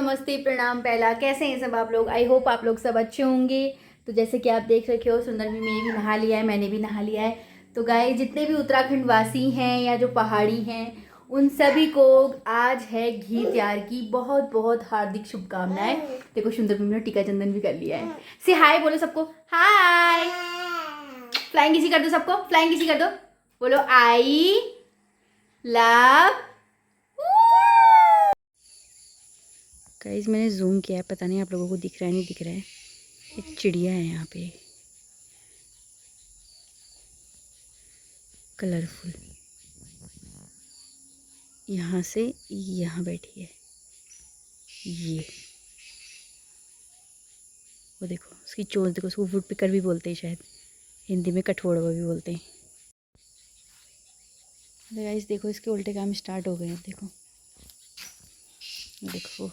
नमस्ते, प्रणाम, पहला। कैसे हैं सब आप लोग? आई होप आप लोग सब अच्छे होंगे। तो जैसे कि आप देख रखे हो, सुंदर में मैंने भी नहा लिया है, मैंने भी नहा लिया है। तो गाइस, जितने भी उत्तराखंड वासी हैं या जो पहाड़ी हैं, उन सभी को आज है घी त्यार की बहुत बहुत हार्दिक शुभकामनाएं। देखो, सुंदर मम्मी ने टीका चंदन भी कर लिया है। से हाय बोलो सबको, हाय। फ्लाइंग किसी कर दो सबको, फ्लाइंग किसी कर दो। बोलो आई लव। गाइस, मैंने जूम किया है, पता नहीं आप लोगों को दिख रहा है नहीं दिख रहा है। एक चिड़िया है यहाँ पे, कलरफुल। यहाँ से यहाँ बैठी है ये। वो देखो उसकी चोंच देखो, उसको वुड पिकर भी बोलते हैं शायद, हिंदी में कठफोड़वा भी बोलते हैं। गाइस देखो, इसके उल्टे काम स्टार्ट हो गए हैं। देखो वो देखो,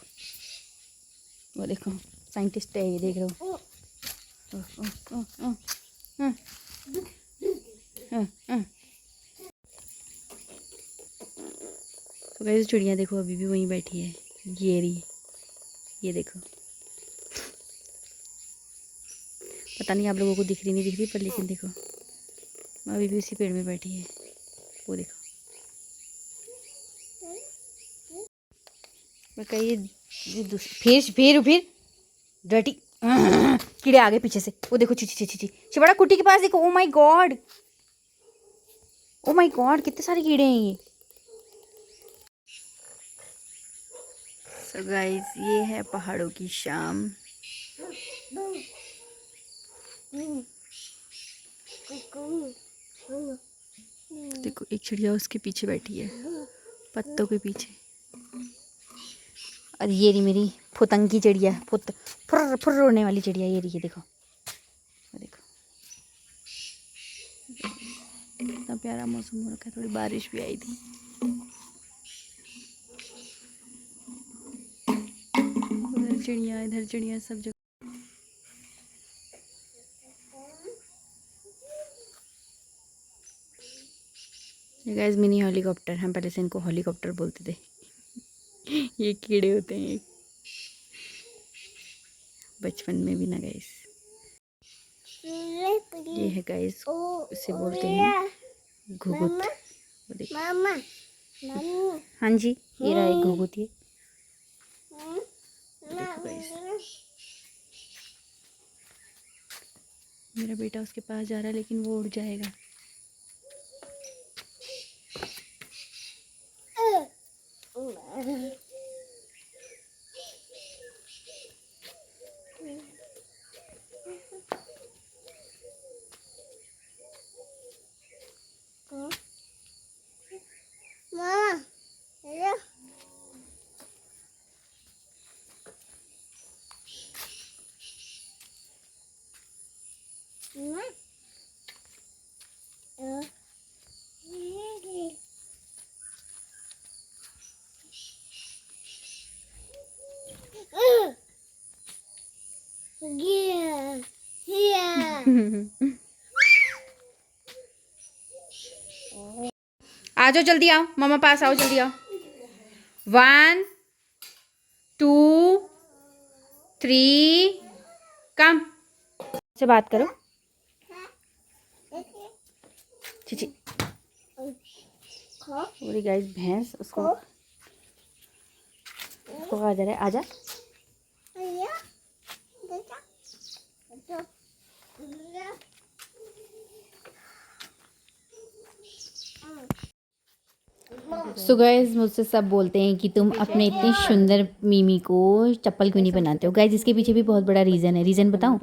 वो देखो साइंटिस्ट है ये, देख रहे हो। तो वैसे चिड़िया देखो अभी भी वहीं बैठी है, ये रही, ये देखो। पता नहीं आप लोगों को दिख रही नहीं दिख रही, पर लेकिन देखो अभी भी उसी पेड़ में बैठी है, वो देखो। मैं कही फिर डर्टी कीड़े आ गए पीछे से, वो देखो। ची ची ची ची चिबड़ा कुट्टी के पास देखो। Oh my God, oh my God, कितने सारे कीड़े हैं ये। सो गाइस, ये है पहाड़ों की शाम। देखो एक चिड़िया उसके पीछे बैठी है, पत्तों के पीछे। और ये रही मेरी फुतंगी चिड़िया, फुर फुर उड़ने वाली चिड़िया, ये रही है देखो, देखो। इतना प्यारा मौसम हो रखा है, थोड़ी बारिश भी आई थी। उधर चिड़िया, इधर चिड़िया, सब जगह। ये गाइस मिनी हेलीकॉप्टर, हम पहले से इनको हेलीकॉप्टर बोलते थे। ये कीड़े होते हैं बचपन में भी ना गाइस। ये है गाइस, इसे बोलते हैं घुघुत। वो देखो, हाँ जी, ये रहा एक घुघुत। ये देखो गाइस, मेरा बेटा उसके पास जा रहा है, लेकिन वो उड़ जाएगा। आ जाओ, जल्दी आओ, मामा पास आओ, जल्दी आओ। 1 2 3 कम से बात करो। चीची पूरी गाइस, भैंस उसको कहा जा रहा है, आजा। सो गाइस, मुझसे सब बोलते हैं कि तुम अपने इतनी सुंदर मीमी को चप्पल क्यों नहीं पहनाते हो। गाइस, इसके पीछे भी बहुत बड़ा रीज़न है। रीज़न बताऊं?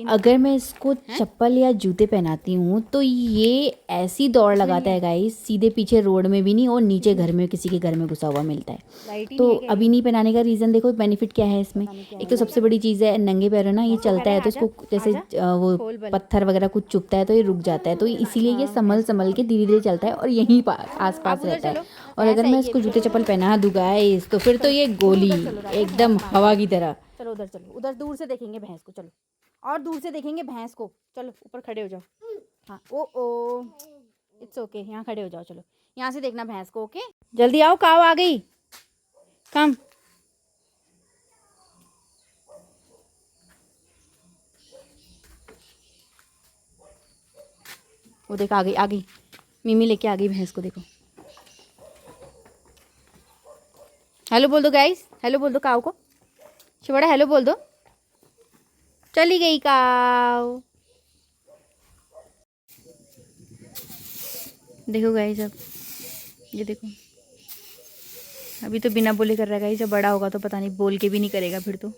अगर मैं इसको चप्पल या जूते पहनाती हूँ तो ये ऐसी दौड़ लगाता है गाइस, सीधे पीछे रोड में भी नहीं, और नीचे घर में किसी के घर में घुसा हुआ मिलता है। तो अभी नहीं पहनाने का रीज़न देखो, बेनिफिट क्या है इसमें। एक तो सबसे बड़ी चीज़ है, नंगे पैरों ना ये चलता है तो इसको जैसे वो पत्थर वगैरह कुछ चुभता है तो ये रुक जाता है, तो इसीलिए ये संभल संभल के धीरे धीरे चलता है और यहीं आस पास रहता है। और अगर मैं इसको जूते चप्पल पहना दूँ गाइस, तो फिर तो ये गोली एकदम हवा की तरह। चलो उधर, चलो उधर, दूर से देखेंगे भैंस को, चलो और दूर से देखेंगे भैंस को। चलो ऊपर खड़े हो जाओ। हाँ, ओ इट्स ओके, यहाँ खड़े हो जाओ। चलो यहाँ से देखना भैंस को। ओके, जल्दी आओ, काव आ गई। कम वो देखो आ गई मिमी लेके आ गई भैंस को, देखो। हेलो बोल दो गाइस, हेलो बोल दो काऊ को, शिवाड़ा हेलो बोल दो। चली गई काऊ। देखो गाइस, अब ये देखो, अभी तो बिना बोले कर रहा है गाइस, जब बड़ा होगा तो पता नहीं, बोल के भी नहीं करेगा फिर तो।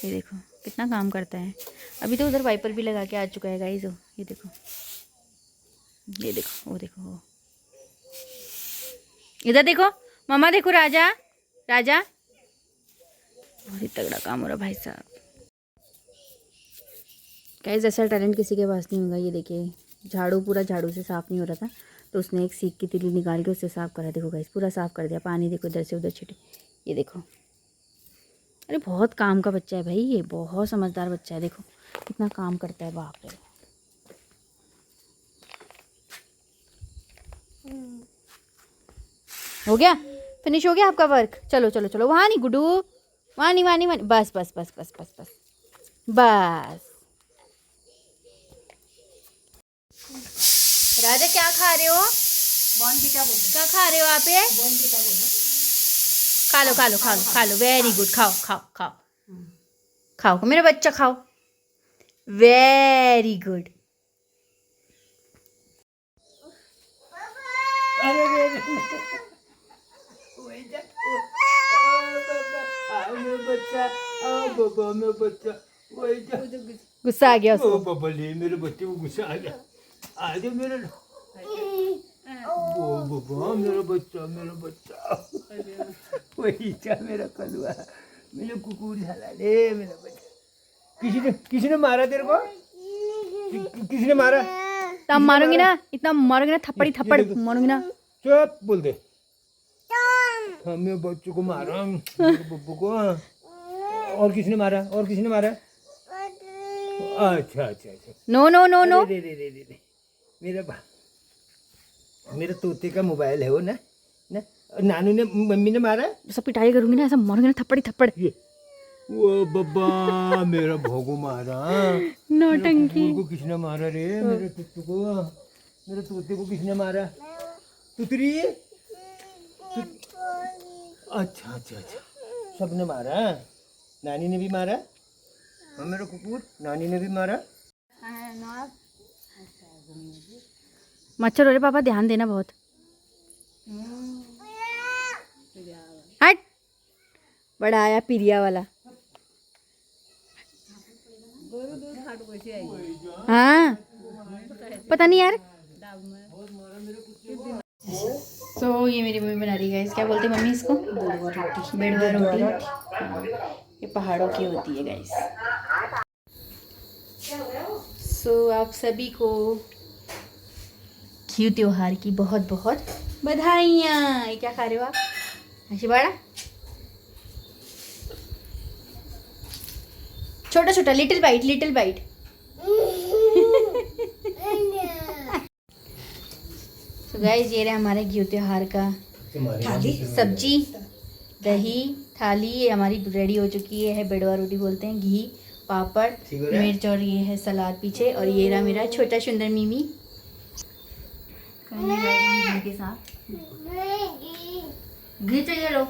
ये देखो कितना काम करता है। अभी तो उधर वाइपर भी लगा के आ चुका है गाइस। ये देखो, ये देखो, वो देखो, वो इधर देखो, मामा देखो, राजा राजा। बहुत ही तगड़ा काम हो रहा भाई साहब। गाइस ऐसा टैलेंट किसी के पास नहीं होगा। ये देखिए, झाड़ू पूरा झाड़ू से साफ़ नहीं हो रहा था तो उसने एक सीख की तिली निकाल के उससे साफ़ करा। देखो गाइस, पूरा साफ़ कर दिया। पानी देखो इधर से उधर छिटे। ये देखो, अरे बहुत काम का बच्चा है भाई, ये बहुत समझदार बच्चा है। देखो कितना काम करता है, बाप रे। हो गया, फिनिश हो गया आपका वर्क। चलो चलो चलो, वहाँ नहीं गुड्डू, वहाँ नहीं, वहाँ नहीं, वहाँ नहीं। बस बस बस बस बस बस बस। राजा क्या खा रहे हो? बॉर्नविटा बोलो। क्या खा रहे हो आप? ये बॉर्नविटा बोलो। खा लो खा लो खा लो खा लो, वेरी गुड। खाओ खाओ खाओ खाओ, मेरा बच्चा खाओ, वेरी गुड। अरे रे रे बच्चा, बाबा मेरा बच्चा, गुस्सा आ गया उसको। बाबा ले मेरे बच्चे को गुस्सा आ गया। आ जाओ मेरा, ओ बाबा मेरा बच्चा वही क्या मेरा कलुआ, मेरा कुकुर झाला ले मेरा बच्चा। किसी ने मारा तेरे को? किसी ने मारा? तब मारूंगी ना, इतना मारूंगी ना, थप्पड़ी थप्पड़ मारूंगी ना। चुप बोल दे। हाँ मेरे बच्चों को मारा, मेरे बब्बू को। और किसने मारा? और किसने मारा? अच्छा अच्छा अच्छा। No no no no. रे रे रे रे रे मेरा तोते का मोबाइल है वो ना। ना नानू ने, मम्मी ने मारा। सब पिटाई करूंगी ना, ऐसा मारूंगी ना, थप्पड़ी थप्पड़। वो बब्बा मेरा भोगो मारा। नौटंकी। मेरे को किसने मारा रे? मेरे तुत्तू को, मेरे तोते को किसने मारा? तुतरी? अच्छा अच्छा अच्छा, सबने मारा। नानी ने भी मारा। और मेरा कुकुर नानी ने भी मारा। मच्छर हो रहे पापा, ध्यान देना बहुत। हट, बड़ा आया पिरिया वाला। हाँ पता नहीं यार। तो ये मेरी मम्मी बना रही है गाइस, क्या बोलते हैं मम्मी इसको? बेड़वा रोटी। हाँ, ये पहाड़ों की होती है गाइस। सो आप सभी को घी त्योहार की बहुत बहुत बधाइयाँ। ये क्या खा रहे हो आप? शिवाड़ा छोटा छोटा, लिटिल बाइट, लिटिल बाइट। तो गाइस ये रहा हमारे घी त्योहार का थाली, सब्जी, दही, थाली ये हमारी रेडी हो चुकी है। बेड़वा रोटी बोलते हैं। घी, पापड़, मिर्च और ये है सलाद पीछे। और ये रहा मेरा छोटा सुंदर मिमी घी के साथ। घी चाहिए लो।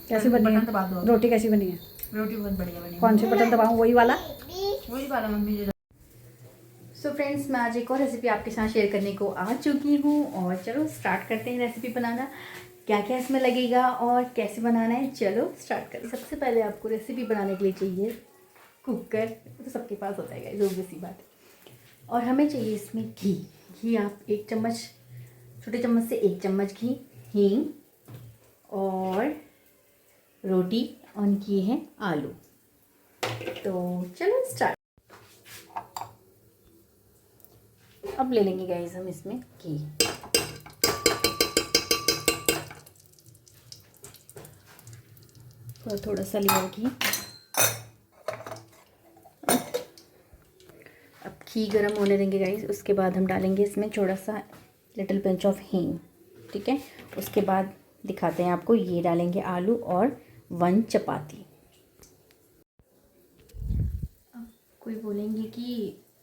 कैसी बनी है रोटी? कैसी बनी है? रोटी बहुत बढ़िया बनी। कौन से बटन दबाऊं? वही वाला मम्मी जी। सो फ्रेंड्स, मैं आज एक और रेसिपी आपके साथ शेयर करने को आ चुकी हूँ। और चलो स्टार्ट करते हैं रेसिपी बनाना। क्या क्या इसमें लगेगा और कैसे बनाना है, चलो स्टार्ट करें। सबसे पहले आपको रेसिपी बनाने के लिए चाहिए कुकर। तो सबके पास होता है गाइस, ऑब्वियस सी बात है। और हमें चाहिए इसमें घी। घी आप 1 चम्मच, छोटे चम्मच से 1 चम्मच घी, हींग और रोटी ऑन किए हैं आलू। तो चलो स्टार्ट। अब ले लेंगे गाइस हम इसमें घी। थोड़ा सा लिया घी। अब घी गरम होने देंगे गाइस। उसके बाद हम डालेंगे इसमें थोड़ा सा लिटिल पिंच ऑफ हींग, ठीक है। उसके बाद दिखाते हैं आपको, ये डालेंगे आलू और 1 चपाती। कोई बोलेंगे कि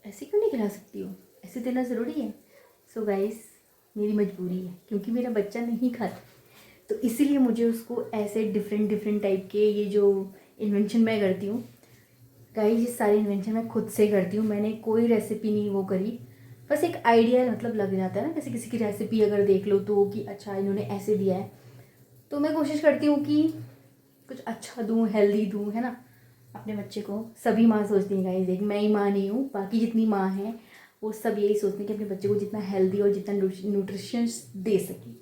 ऐसे क्यों नहीं खिला सकती हो, ऐसे देना ज़रूरी है। सो गाइस मेरी मजबूरी है क्योंकि मेरा बच्चा नहीं खाता, तो इसीलिए मुझे उसको ऐसे डिफरेंट डिफरेंट टाइप के ये जो इन्वेंशन मैं करती हूँ गाइस, ये सारे इन्वेंशन मैं खुद से करती हूँ। मैंने कोई रेसिपी नहीं वो करी, बस एक आइडिया मतलब लग जाता है ना, जैसे किसी की रेसिपी अगर देख लो तो कि अच्छा इन्होंने ऐसे दिया है, तो मैं कोशिश करती हूँ कि कुछ अच्छा दूँ, हेल्दी दूँ, है ना, अपने बच्चे को। सभी माँ सोचती हैं गाइस, एक मैं ही माँ नहीं हूँ, बाकी जितनी माँ हैं वो सब यही सोचती हैं कि अपने बच्चे को जितना हेल्दी और जितना न्यूट्रिशंस दे सकें।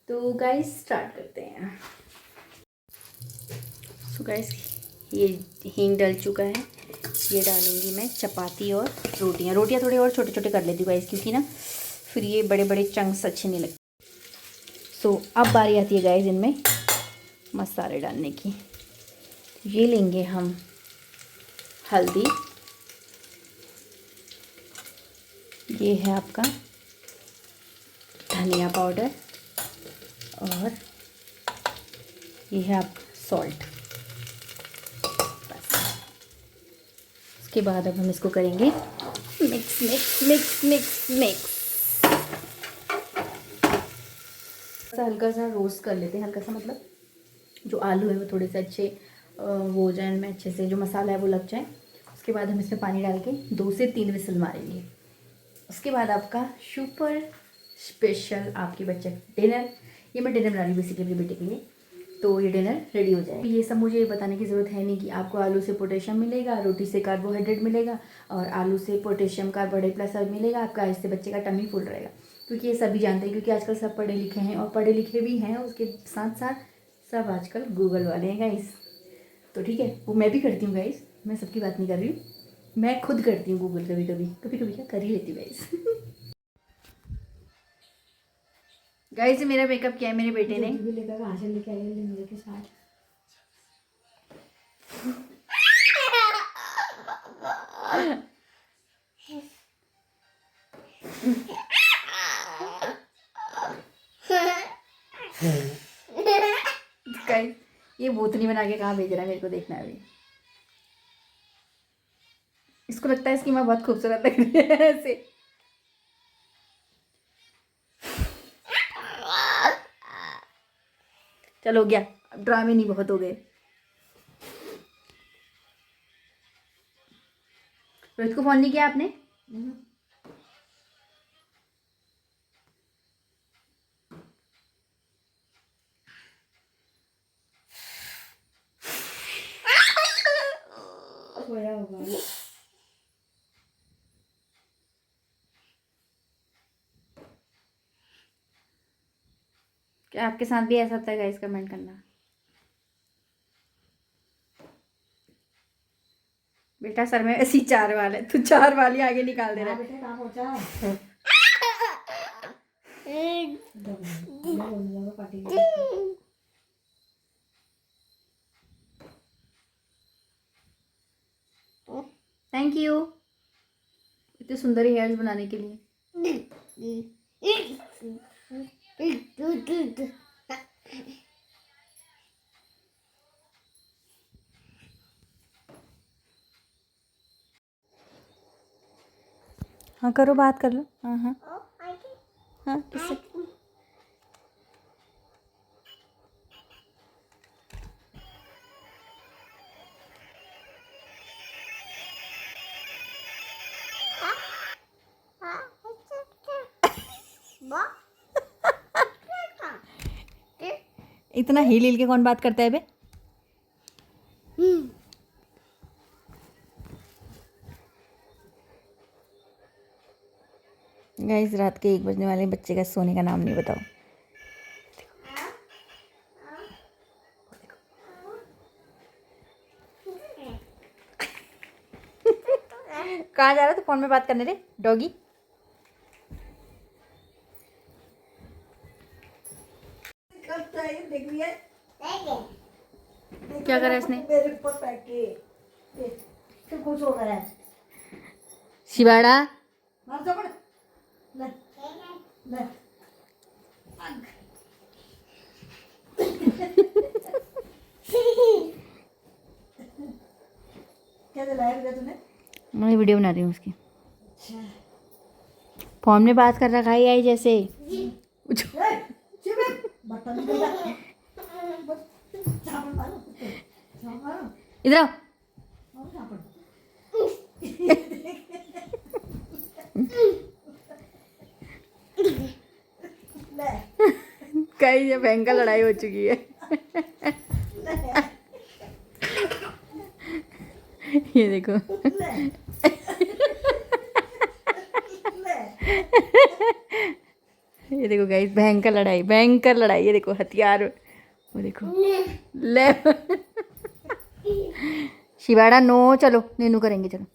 तो गाइस स्टार्ट करते हैं। सो गाइस ये हींग डल चुका है, ये डालूंगी मैं चपाती और रोटियां थोड़े और छोटे छोटे कर लेती हूँ गाइस, क्योंकि ना फिर ये बड़े बड़े चंक्स अच्छे नहीं लगते। सो अब बारी आती है गाइस इनमें मसाले डालने की। ये लेंगे हम हल्दी, ये है आपका धनिया पाउडर, और ये है आपका सॉल्ट। बस उसके बाद अब हम इसको करेंगे mix mix mix mix mix. हल्का सा रोस्ट कर लेते हैं, हल्का सा मतलब जो आलू है वो थोड़े से अच्छे वो हो जाए, इनमें अच्छे से जो मसाला है वो लग जाए। उसके बाद हम इसमें पानी डाल के 2 से 3 विसल मारेंगे। उसके बाद आपका सुपर स्पेशल आपके बच्चे डिनर, ये मैं डिनर बना रही हूँ बेसिकली बेटे के लिए, तो ये डिनर रेडी हो जाएगा। ये सब मुझे बताने की ज़रूरत है नहीं कि आपको आलू से पोटेशियम मिलेगा, रोटी से कार्बोहाइड्रेट मिलेगा, और आलू से पोटेशियम कार्बोहाइड्रेट प्लस सब मिलेगा आपका, इससे बच्चे का टमी फुल रहेगा। क्योंकि ये सभी जानते हैं, क्योंकि आजकल सब पढ़े लिखे हैं, और पढ़े लिखे भी हैं उसके साथ साथ सब आजकल गूगल वाले हैं गाइस। तो ठीक है, वो मैं भी करती हूँ गाइस, मैं सबकी बात नहीं कर रही हूँ, मैं खुद करती हूँ गूगल, कभी कभी कभी कभी क्या कर ही लेती हूँ गाइस। गाइस मेरा मेकअप किया है मेरे बेटे ने। भी लेकर कहाँ से लेके आई है मेरे के साथ। गाइस ये भूतनी बना के कहाँ भेज रहा है, मेरे को देखना है अभी। इसको लगता है इसकी माँ बहुत खूबसूरत लग रही है ऐसे। चलो हो गया, अब ड्रामे नहीं बहुत हो गए। रोहित को फोन नहीं किया आपने? सोया होगा। क्या आपके साथ भी ऐसा होता है गाइस? कमेंट करना। बेटा सर में ऐसी 4 वाल है, तू 4 वाली आगे निकाल दे रहा है। बेटा कहाँ पहुँचा? पार्टी। थैंक यू इतने सुंदर हेयर्स बनाने के लिए। हाँ करो, बात कर लो। हाँ हाँ हाँ किससे? इतना हिल हिल के कौन बात करता है बे? गाइस रात के 1 बजने वाले बच्चे का सोने का नाम नहीं बताओ। कहाँ जा रहा है तू फोन में बात करने रे डॉगी? देख लिया क्या करा इसने? मेरे ऊपर बैठ के फिर कुछ हो गया है। शिवाड़ा मार दो ले ले क्या दिलाया बेटा तूने? मैं वीडियो बना रही हूँ उसकी। फोन में बात कर रखा है आई जैसे। इधर आओ। कई ये भयंकर लड़ाई हो चुकी है। ये देखो। ये देखो गाइस, भयंकर लड़ाई। ये देखो हथियार, वो देखो ले। शिवाड़ा नो, चलो नीनू करेंगे, चलो।